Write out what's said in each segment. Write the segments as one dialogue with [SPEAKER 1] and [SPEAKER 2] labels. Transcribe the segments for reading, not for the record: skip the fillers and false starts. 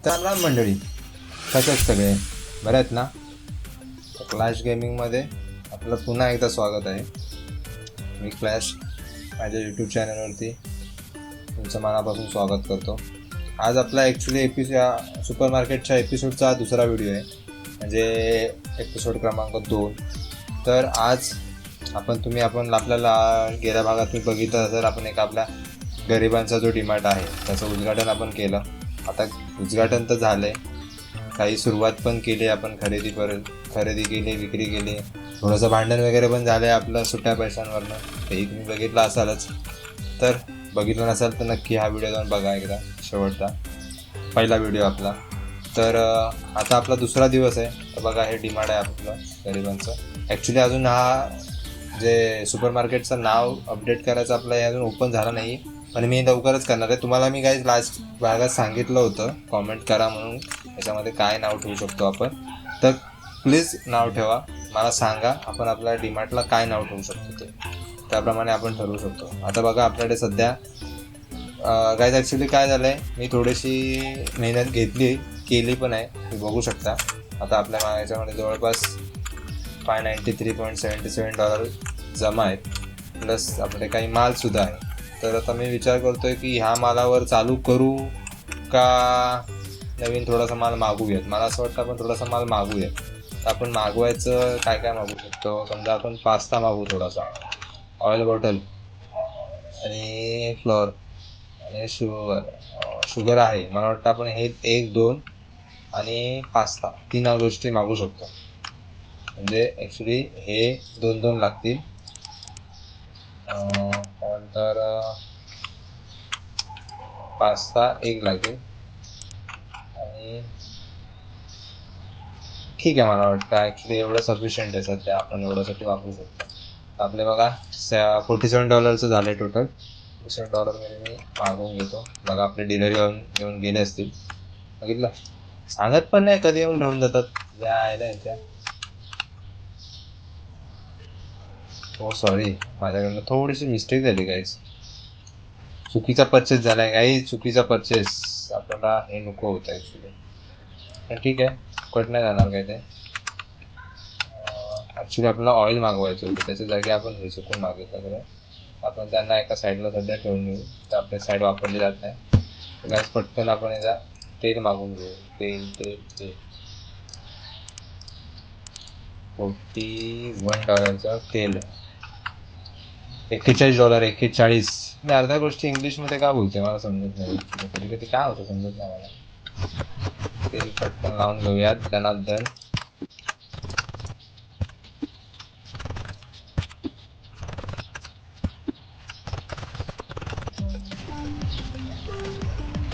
[SPEAKER 1] तर राम मंडळी, कशात सगळे बरे आहेत ना? क्लॅश गेमिंगमध्ये आपलं पुन्हा एकदा स्वागत आहे. मी क्लॅश माझ्या यूट्यूब चॅनलवरती तुमचं मनापासून स्वागत करतो. आज आपला ॲक्च्युली सुपर मार्केटच्या एपिसोडचा दुसरा व्हिडिओ आहे, म्हणजे एपिसोड क्रमांक 2. तर आज आपण आपल्याला गेल्या भागात तुम्ही बघितलं तर आपण एक आपल्या गरिबांचा जो डीमार्ट आहे त्याचं उद्घाटन आपण केलं. आता उद्घाटन तर झालं आहे, काही सुरुवात पण केली, आपण खरेदी केली, विक्री केली, थोडंसं भांडण वगैरे पण झालं आहे आपलं सुट्ट्या पैशांवरनं. तेही तुम्ही बघितलं असालच. तर बघितलं नसाल तर नक्की हा व्हिडिओ जाऊन बघा एकदा, शेवटचा पहिला व्हिडिओ आपला. तर आता आपला दुसरा दिवस आहे. तर बघा, हे डीमार्ट आहे आपलं गरिबांचं. ॲक्च्युली अजून हा जे सुपर मार्केटचं नाव अपडेट करायचं आपलं हे अजून ओपन झालं नाही, पण मी लवकरच करणार आहे. तुम्हाला मी काही लास्ट भागात सांगितलं होतं कॉमेंट करा म्हणून, याच्यामध्ये काय नाव ठेवू शकतो आपण. तर प्लीज नाव ठेवा, मला सांगा आपण आपल्या डीमार्टला काय नाव ठेवू शकतो, ते त्याप्रमाणे आपण ठरवू शकतो. आता बघा, आपल्याकडे सध्या गाईज ॲक्च्युली काय झालं आहे, मी थोडीशी मेहनत केली पण आहे, तुम्ही बघू शकता. आता आपल्या याच्यामध्ये जवळपास $593.77 जमा आहेत, प्लस आपले काही मालसुद्धा आहे. तर आता मी विचार करतो आहे की ह्या मालावर चालू करू का नवीन थोडासा माल मागवूयात. मला असं वाटतं आपण थोडासा माल मागवूयात. तर आपण मागवायचं काय मागवू शकतो. समजा आपण पास्ता मागवू, थोडासा ऑइल बॉटल आणि फ्लोअर आणि शुगर आहे. मला वाटतं आपण हे 1, 2 आणि पास्ता 3 गोष्टी मागवू शकतो. म्हणजे ॲक्च्युली हे 2 लागतील. तर पास्ता 1 लागेल आणि ठीक आहे. मला वाटतं ॲक्च्युली एवढं सफिशियंट आहे सध्या, आपण एवढ्यासाठी वापरू शकतो. आपले बघा $47 झालं आहे टोटल. $47 मी मागवून घेतो. बघा, आपले डिलिव्हरी घेऊन गेले असतील. बघितलं, सांगत पण नाही कधी येऊन ठेवून जातात यायला याच्या. हो सॉरी, माझ्याकडनं थोडीशी मिस्टेक झाली गाईज. चुकीचा परचेस झाला आहे काही, चुकीचा परचेस. आपल्याला हे नको होतं ॲक्च्युली, पण ठीक आहे, कट नाही जाणार काय ते. ॲक्च्युली आपल्याला ऑइल मागवायचं होतं, त्याच्या जागी आपण हे चुकून मागितलं खरं. आपण त्यांना एका साईडला सध्या ठेवून घेऊ, तर आपल्या साईड वापरली जात नाही. गॅस पटकन आपण याचा तेल मागून घेऊ. तेल $41 तेल. $41. मी अर्ध्या गोष्टी इंग्लिशमध्ये का बोलते मला समजत नाही. कधी कधी काय होतं समजत नाही मला. तेल पटकन लावून घेऊयात दनादन.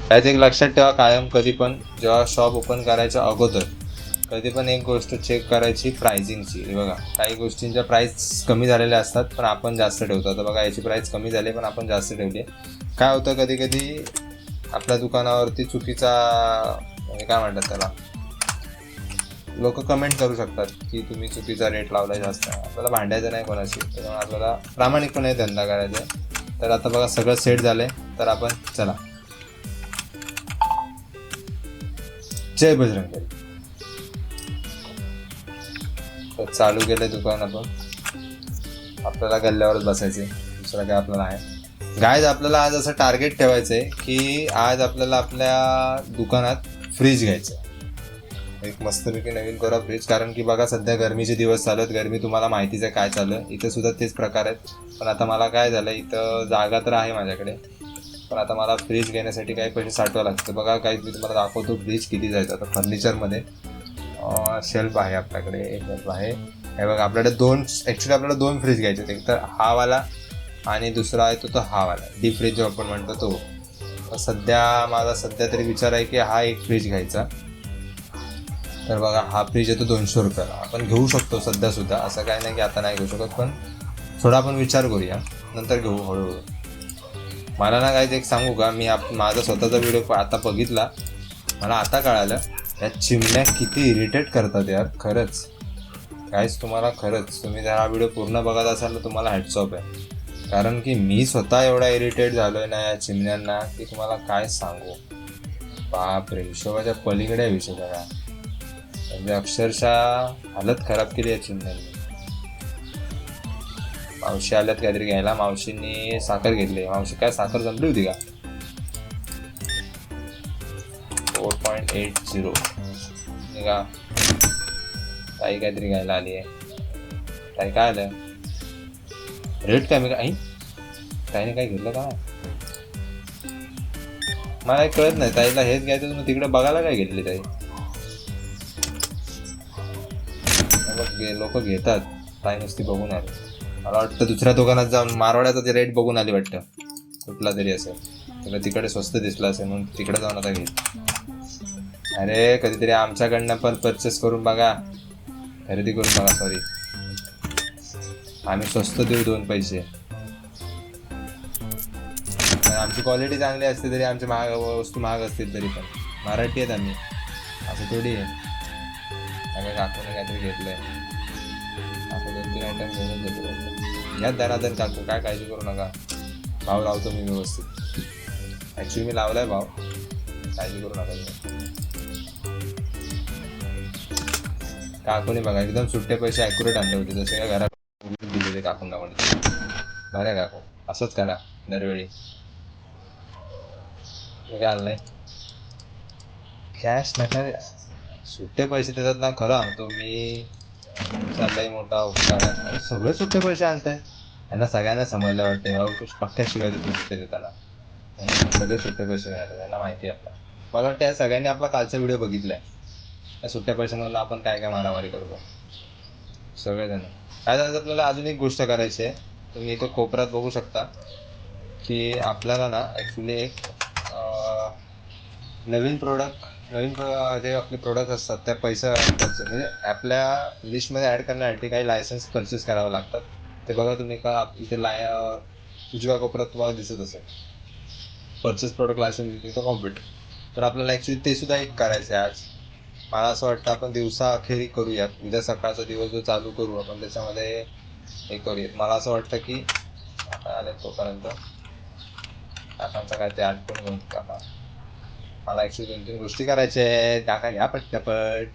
[SPEAKER 1] त्याच एक लक्षात ठेवा, कायम कधी पण जेव्हा शॉप ओपन करायच्या अगोदर कधी पण एक गोष्ट चेक करायची, प्राइसिंगची. बघा, काही गोष्टींच्या प्राईस कमी झालेल्या असतात पण आपण जास्त ठेवतो. तर बघा, याची प्राईस कमी झाली पण आपण जास्त ठेवली. काय होतं, कधी कधी आपल्या दुकानावरती चुकीचा, म्हणजे काय म्हणतात त्याला, लोक कमेंट करू शकतात की तुम्ही चुकीचा रेट लावलाय जास्त. आपल्याला भांडायचं नाही कोणाशी, त्याच्यामुळे आपल्याला प्रामाणिकपणे धंदा करायचा आहे. तर आता बघा, सगळं सेट झालंय. तर आपण चला, जय बजरंग. तर चालू केलं दुकान आपण. आपल्याला गल्ल्यावरच बसायचे, दुसरं काय आपल्याला आहे. गायज आपल्याला आज असं टार्गेट ठेवायचं आहे की आज आपल्याला आपल्या दुकानात फ्रीज घ्यायचं आहे, एक मस्तपैकी नवीन कोरा फ्रीज. कारण की बघा, सध्या गरमीचे दिवस चालू आहेत. गरमी तुम्हाला माहितीच आहे काय चालू आहे. इथं सुद्धा तेच प्रकार आहेत. पण आता मला काय झालं, इथं जागा तर आहे माझ्याकडे, पण आता मला फ्रीज घेण्यासाठी काही पैसे साठवावं लागतं. बघा काही मी तुम्हाला दाखवतो फ्रीज किती जायचं. आता फर्निचरमध्ये शेल्फ आहे आपल्याकडे, एक शेल्फ आहे. हे बघा, आपल्याकडे आपल्याला 2 फ्रीज घ्यायचे. एक तर हा वाला आणि दुसरा आहे तो हा वाला डीप फ्रीज जो आपण म्हणतो तो. माझा सध्या तरी विचार आहे की हा एक फ्रीज घ्यायचा. तर बघा, हा फ्रीज येतो $200. आपण घेऊ शकतो सध्यासुद्धा, असं काय नाही की आता नाही घेऊ शकत, पण थोडा आपण विचार करूया, नंतर घेऊ हळूहळू. मला ना काहीच एक सांगू का, मी माझा स्वतःचा व्हिडिओ आता बघितला, मला आता कळालं या चिमण्या किती इरिटेट करतात यार. खरंच काहीच, तुम्ही जर हा व्हिडिओ पूर्ण बघत असाल तर तुम्हाला हॅट्स ऑफ आहे. कारण की मी स्वतः एवढा इरिटेट झालो आहे ना या चिमण्यांना की तुम्हाला काय सांगू. बापरे, हिशोबाच्या पलीकडे आहे विषय सगळा. म्हणजे अक्षरशः हालत खराब केली आहे चिमण्यांनी. मावशी आल्यात काहीतरी घ्यायला. मावशींनी साखर घेतली. मावशी काय साखर जमली होती का? 4.80 का? ताई काहीतरी घ्यायला आली आहे. ताई काय आलं? रेट काय? मी काय ताईने काय घेतलं का? मला एक कळत नाही. ताईला हेच घ्यायचं मग तिकडे बघायला काय घेतली ताई? लोक घेतात, ताई नुसती बघून आली. मला वाटतं दुसऱ्या दुकानात जाऊन मारवाड्याचा ते रेट बघून आली वाटतं, कुठला तरी असेल. तुला तिकडे स्वस्त दिसला असेल म्हणून तिकडे जाऊन आता घे. अरे कधीतरी आमच्याकडनं पण परचेस करून बघा, खरेदी करून बघा. सॉरी, आम्ही स्वस्त देऊ 2 पैसे. आमची क्वालिटी चांगली असते तरी आमची वस्तू महाग असतील तरी पण मराठी आहेत आम्ही, असं थोडी आहे. आणि काकूने काहीतरी घेतलंय. असं 2-3 आयटम घेऊन घेतो. यात दनादन काकू, काय काळजी करू नका. भाव लावतो मी व्यवस्थित. ॲक्च्युली मी लावलाय भाव, काळजी करू नका. काकूने बघा एकदम सुट्टे पैसे ॲक्युरेट आणले होते, जसे काय घरात दिलेले काकूंना. म्हणते बरं काकू, असंच करा दरवेळी. काय आणलंय? कॅश नका, सुट्टे पैसे देतात ना. खरं आणतो मी, चाललाही मोठा उपकार आहे. सगळे सुट्टे पैसे आणताय. यांना सगळ्यांना समजलं वाटते भाऊ, पक्क्या शिवाय देतो सुट्टे देताना. सगळे सुट्टे पैसे घ्यायला त्यांना माहिती आहे. मला वाटतं या सगळ्यांनी आपला कालचा व्हिडिओ बघितलाय. त्या सुट्ट्या पैशांमधून आपण काय काय मारामारी करतो सगळेजण. काय झालं, आपल्याला अजून एक गोष्ट करायची आहे. तुम्ही इथं कोपऱ्यात बघू शकता की आपल्याला ना ॲक्च्युली एक नवीन जे आपले प्रोडक्ट असतात त्या पैसा म्हणजे आपल्या लिस्टमध्ये ॲड करण्यासाठी काही लायसन्स परचेस करावं लागतात. ते बघा तुम्ही का इथे उजव्या कोपऱ्यात तुम्हाला दिसत असेल, परचेस प्रोडक्ट लायसन्स इथं कॉम्प्युटर. तर आपल्याला ॲक्च्युली ते सुद्धा एक करायचं आहे आज. मला असं वाटतं आपण दिवसा अखेरी करूयात. उद्या सकाळचा दिवस जो चालू करू आपण त्याच्यामध्ये हे करूयात. मला असं वाटतं की आले तोपर्यंत काकांचा काय ते आठवण घेऊन काका, मला 102-3 गोष्टी करायच्या आहेत. काका घ्या पटपट.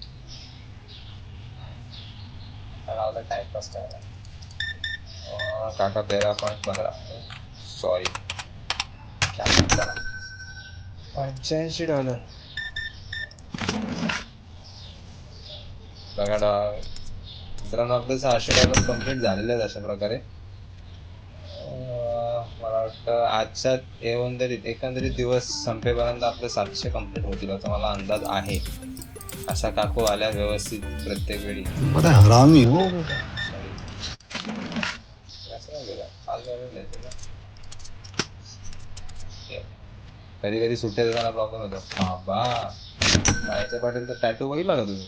[SPEAKER 1] टाइमपास करायला काका तेरा पॉईंट बघा. सॉरी, $85. बघा मित्रांनो, आपले $600 कम्प्लीट झालेले आहेत अशा प्रकारे. मला वाटतं आजच्या एकंदरीत दिवस संपेपर्यंत आपले 700 कम्प्लीट होतील असा मला अंदाज आहे. अशा काकू आल्या व्यवस्थित प्रत्येक वेळी. हरामी हो. कधी कधी सुट्ट्या देताना प्रॉब्लेम होतो. बाबा राहायच्या पाटील तर टॅटू बघितला का तुम्ही?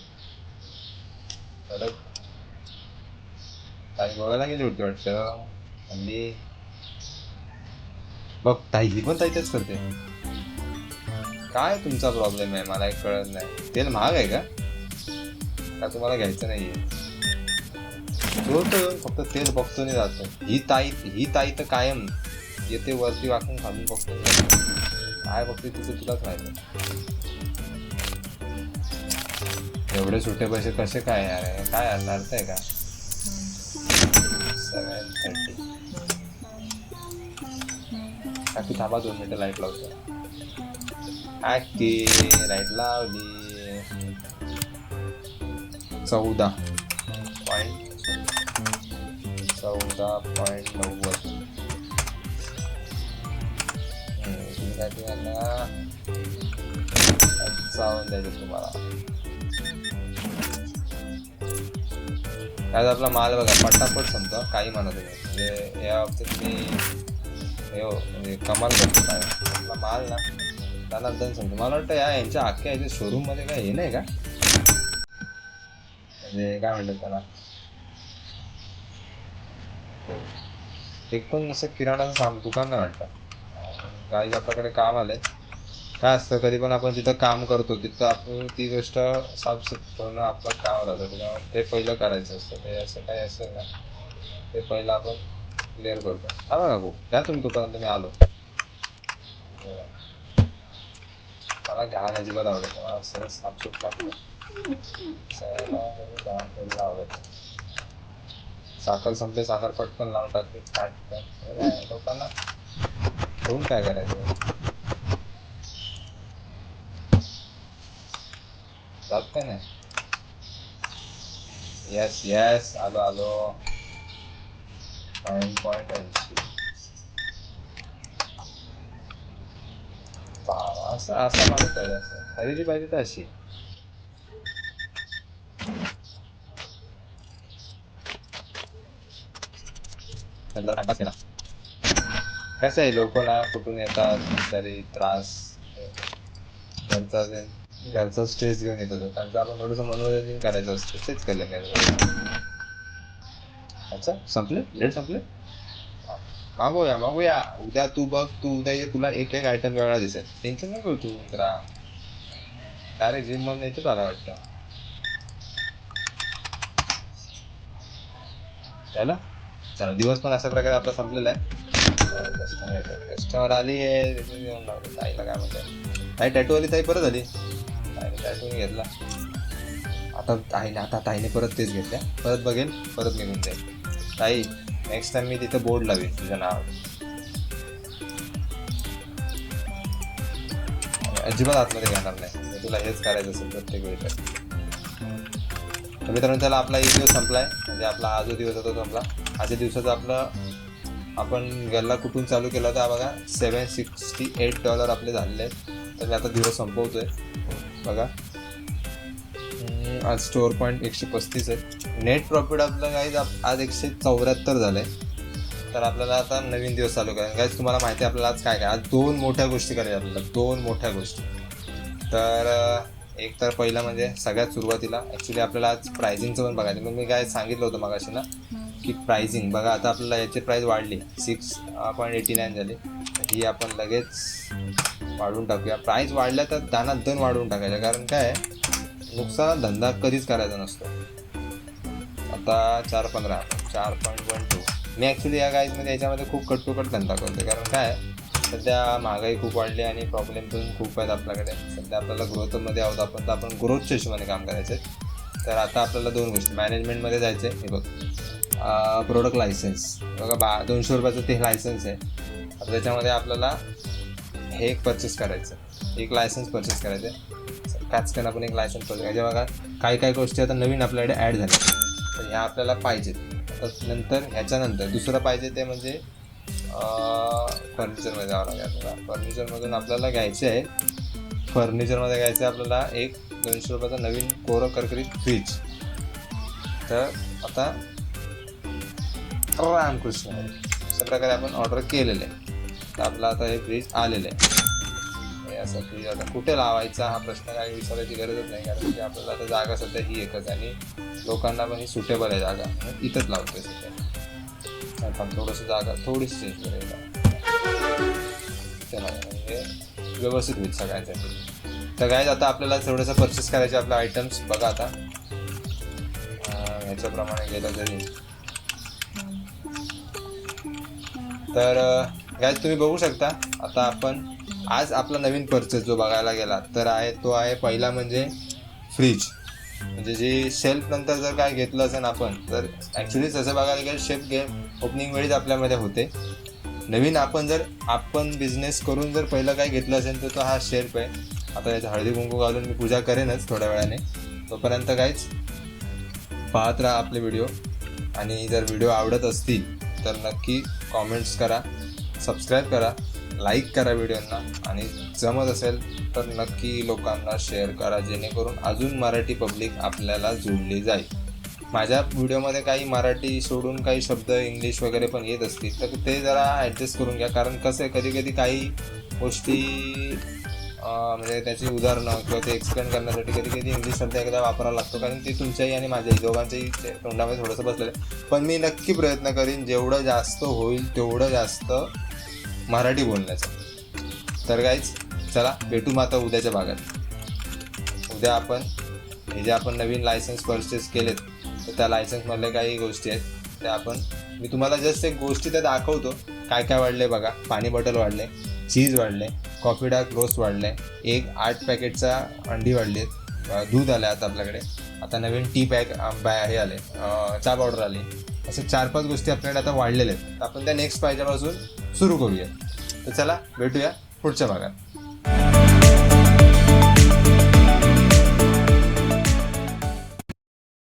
[SPEAKER 1] काही बघायला गेली होती वाटतं हल्ली. बघ ताई, ही पण ताई तेच करते. काय तुमचा प्रॉब्लेम आहे मला एक कळत नाही. तेल महाग आहे का तुम्हाला घ्यायचं नाहीये? तो फक्त तेल बघतो नाही जातो. ही ताई तर कायम येते वरती वाकून खालून बघतो. काय बघते तिचं तुलाच माहिती. एवढे सुट्टे पैसे कसे काय यार? काय अर्थ आहे का? 7:30. काकी थांबा 2 मिनिटं, लाईट लावतो. काकी लाईट लावली. 14.90. द्यायचं तुम्हाला. काय आपला माल बघा पटापट संपतो. काही म्हणत नाही म्हणजे या बाबतीत मी म्हणजे कमाल करतो. काय आपला माल ना त्यानंतर संपतो. मला वाटतं यांच्या अख्ख्या याच्या शोरूममध्ये काय हे नाही का, म्हणजे काय म्हणतात त्याला, एक पण असं किराणाचं दुकान नाही वाटतं. काही आपल्याकडे काम आलंय. काय असतं, कधी पण आपण तिथं काम करतो तिथं आपण ती गोष्ट साफसुथरं करणं आपलं काम राहतं. त्याच्यामुळे ते पहिलं करायचं असतं. ते असं काही असेल ना ते पहिलं आपण क्लिअर करतो. हा बघा भाऊ, द्या तुम्ही तोपर्यंत मी आलो. मला घाण अजिबात आवडत मला सरळ सापसूप टाकतो आवडत. साखर संपले, साखर पटकन लावून टाकते. लोकांना ठेवून काय करायचं? जात काय नाही. येस येस, आलो आलो. 9.80. असं असं माणूस पाहिजे, असं खरेदी पाहिजे तर अशी. केला कसं आहे, लोक ना कुठून येतात तरी त्रास घरचा स्ट्रेस घेऊन येतात. त्यांचं आपण थोडंसं मनोरंजन करायचं असतं, तेच केलं नाही. अच्छा संपले, लेट संपले. मागूया मागूया, उद्या तू बघ, तू उद्या ये, तुला एक एक आयटम वेगळा दिसेल. टेन्शन नको तू जरा. डायरेक्ट जिम मग यायचं आला वाटतं त्याला. चला, दिवस पण अशा प्रकारे आपला संपलेला आहे. कस्टमर आली आहे, ताईला काय म्हणते, ताई टॅटू आली, ताई परत आली, ताईने टॅटू घेतला. आता ताईने परत तेच घेतल्या, परत बघेल, परत निघून जाईल. ताई नेक्स्ट टाइम मी तिथं बोर्ड लावेल तुझं नाव. अजिबात आतमध्ये घेणार नाही, तुला हेच करायचं असेल प्रत्येक वेळी. तर मित्रांनो, त्याला आपला एक दिवस संपलाय, म्हणजे आपला हा जो दिवस होता तो संपला. आजच्या दिवसाचं आपलं आपण गल्ला कुठून चालू केला होता बघा, $768 आपले झालेले आहेत. तर मी आता दिवस संपवतोय बघा. आज स्टोअर पॉईंट 135 आहे. नेट प्रॉफिट आपलं काही आज 174 झालं आहे. तर आपल्याला आता नवीन दिवस चालू करायचं. गाईज तुम्हाला माहिती आहे आपल्याला आज काय काय, आज 2 मोठ्या गोष्टी करायच्या आपल्याला, 2 मोठ्या गोष्टी. तर एक तर पहिला म्हणजे सगळ्यात सुरुवातीला ॲक्च्युली आपल्याला आज प्रायझिंगचं पण बघायचं. मग मी काय सांगितलं होतं मगाशी ना की प्रायझिंग बघा, आता आपल्याला याची प्राईस वाढली, 6.89 झाली. ही आपण लगेच वाढवून टाकूया. प्राईस वाढल्या तर दानात दण वाढवून टाकायच्या, कारण काय नुकसान धंदा कधीच करायचा नसतो. आता 4.15 4.12. मी ॲक्च्युली या गाईजमध्ये याच्यामध्ये खूप कटोकट धंदा करतो, कारण काय सध्या महागाई खूप वाढली आणि प्रॉब्लेम पण खूप आहेत आपल्याकडे. सध्या आपल्याला ग्रोथमध्ये आहोत आपण, तर आपण ग्रोथच्या हिशोबाने काम करायचं. तर आता आपल्याला 2 गोष्टी, मॅनेजमेंटमध्ये जायचं आहे. हे बघ, प्रोडक्ट लायसन्स बघा, $200 ते लायसन्स आहे. आता त्याच्यामध्ये आपल्याला हे एक परचेस करायचं, एक लायसन्स परचेस करायचं आहे. काचकन आपण एक लायसन्स परचेस करायचं. बघा काही गोष्टी आता नवीन आपल्याकडे ॲड झाल्या, तर ह्या आपल्याला पाहिजेत. आता नंतर ह्याच्यानंतर दुसरं पाहिजे ते म्हणजे फर्निचरमध्ये जावं लागेल आपल्याला. फर्निचरमधून आपल्याला घ्यायचे आहे, फर्निचरमध्ये घ्यायचं आहे आपल्याला एक $200 नवीन कोरं करकरीत फ्रीज. तर आता रामकृष्ण अशा प्रकारे आपण ऑर्डर केलेलं आहे. तर आपलं आता हे फ्रीज आलेलं आहे. हे असं फ्रीज आता कुठे लावायचा हा प्रश्न काही विचारायची गरजच नाही, कारण की आपल्याला आता जागा सध्या ही एकच आणि लोकांना पण ही सुटेबल आहे जागा, इथंच लावतोय सध्या. पण थोडंसं जागा थोडीशी चेंज करायला चला, म्हणजे व्यवस्थित होईल सगळ्यांसाठी. तर काय आता आपल्याला थोडंसं परचेस करायचे आपले आयटम्स बघा. आता ह्याच्याप्रमाणे गेलं तरी तर काय तुम्ही बघू शकता. आता आपण आज आपला नवीन परचेस जो बघायला गेला तर तो आहे पहिला म्हणजे फ्रीज. म्हणजे जे शेल्फ नंतर जर काय घेतलं असेल आपण, तर ॲक्च्युली तसं बघायला गेलं शेल्फ ओपनिंग वेळीच आपल्यामध्ये होते. नवीन आपण बिझनेस करून जर पहिलं काय घेतलं असेल तर तो हा शेल्फ आहे. आता याचं हळदी कुंकू घालून मी पूजा करेनच थोड्या वेळाने. तोपर्यंत काहीच पाहत राहा आपले व्हिडिओ, आणि जर व्हिडिओ आवडत असतील तर नक्की कॉमेंट्स करा, सबस्क्राईब करा, लाईक करा व्हिडिओंना, आणि जमत असेल तर नक्की लोकांना शेअर करा, जेणेकरून अजून मराठी पब्लिक आपल्याला जोडली जाईल. माझ्या व्हिडिओमध्ये काही मराठी सोडून काही शब्द इंग्लिश वगैरे पण येत असतील तर ते जरा ॲडजस्ट करून घ्या, कारण कसं आहे कधी काही गोष्टी म्हणजे त्याची उदाहरणं किंवा ते एक्सप्लेन करण्यासाठी कधी इंग्लिश शब्द एकदा वापरावा लागतो, कारण ते तुमच्याही आणि माझ्याही दोघांच्याही तोंडामध्ये थोडंसं बसलेलं आहे. पण मी नक्की प्रयत्न करीन जेवढं जास्त होईल तेवढं जास्त मराठी बोलण्याचं. तर गाईज चला भेटू मग आता उद्याच्या भागात. उद्या आपण हे जे आपण नवीन लायसन्स परचेस केलेत तर त्या लायसन्समधल्या काही गोष्टी आहेत त्या मी तुम्हाला जस्ट एक गोष्टी त्या दाखवतो. काय वाढले बघा, पाणी बॉटल वाढले, चीज वाढले, कॉफी डार्क रोस्ट वाढलं आहे, एक 8 पॅकेटचा अंडी वाढली आहेत, दूध आलं आता आपल्याकडे, आता नवीन टी पॅक हे आले, चहा पावडर आली, असे 4-5 गोष्टी आपल्याकडे आता वाढलेल्या आहेत. तर आपण त्या नेक्स्ट पाहिजेपासून सुरू करूया. तर चला भेटूया पुढच्या भागात.